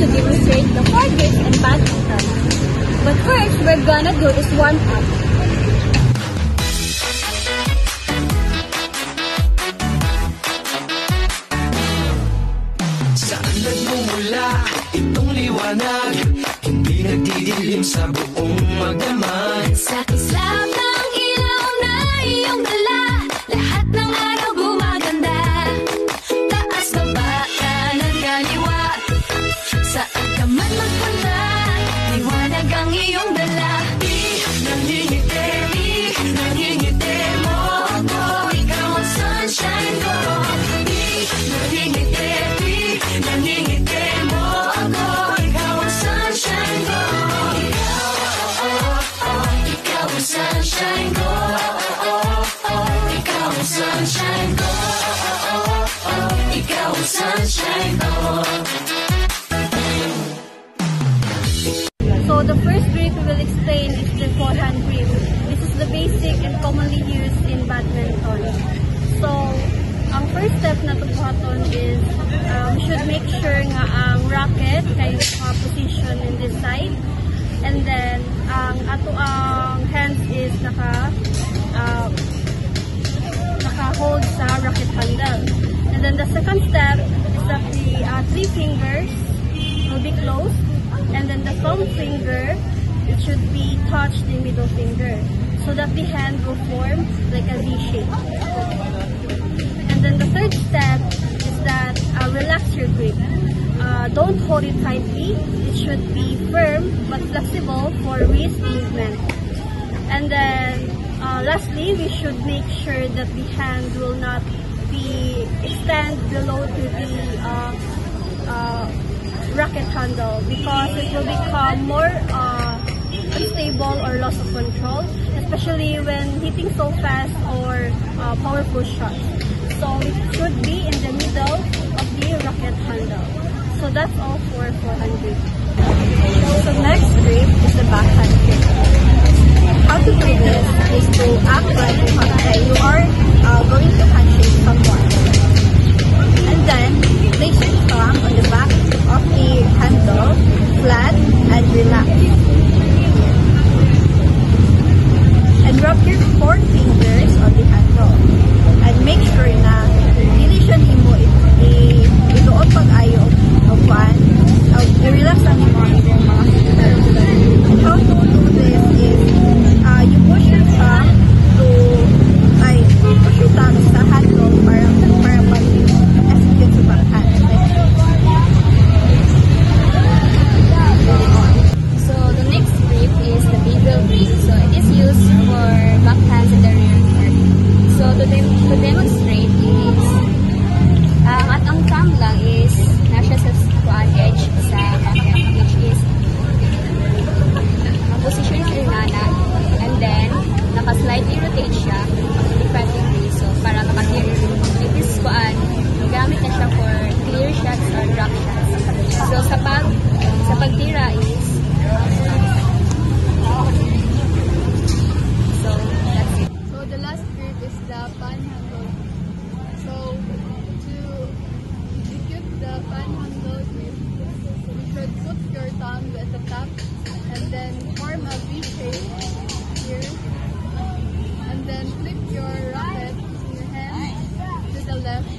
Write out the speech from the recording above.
to demonstrate the 4 grips and badminton. But first, we're gonna do is warm up. Saan nagmumula itong liwanag? Hindi nagdidilim sa buong magdamag. Sa kislap ng ilaw na iyong dala, lahat ng araw gumaganda. Taas baba, kanan kaliwa, saan ka man magpunta, liwanag ang iyong dala. Nangingiti mo ako, ikaw ang sunshine ko. Nangingiti mo ako, ikaw ang sunshine ko. Ikaw ang sunshine ko. Ikaw ang sunshine ko. Ikaw ang sunshine ko. So the first grip we will explain is the forehand grip. This is the basic and commonly used in badminton. So ang first step na tubuhaton is should make sure nga ang racket kay position in this side, and then ang ato ang hands is naka-hold sa racket handle. And then the second step is that the 3 fingers will be closed, and then the thumb finger, it should be touched the middle finger so that the hand will form like a V shape. And then the third step is that relax your grip. Don't hold it tightly. It should be firm but flexible for wrist movement. And then lastly, we should make sure that the hand will not be extend below to the racket handle, because it will become more unstable or loss of control, especially when hitting so fast or powerful shots. So it should be in the middle of the racket handle. So that's all for forehand grip. So next grip is the backhand grip. How to do this is to act like you are going to handshake someone. And then place your thumb on the back of the handle, flat and relaxed. And rub your 4 fingers on the handle. And make sure na hindi siya mo ituot pag-ayo of one. I-relax ang mga fingers. And how to do this is you push your thumb sa handle para pag-execute sa backhand. So the next grip is the beagle grip. So it is used for backhands in the rear part. So to demonstrate is at ang thumb lang is nasa sa edge sa backhand, which is position sa inana, and then naka-slightly rotate siya differently, so para maka-clear. It is gamit na siya for clear shots or drop shots. So sa pagtira is so that's it. So the last grip is the panhandle. So to execute the panhandle grip, you should put your thumb at the top and then form a V shape here, and then flip your racket in your hand to the left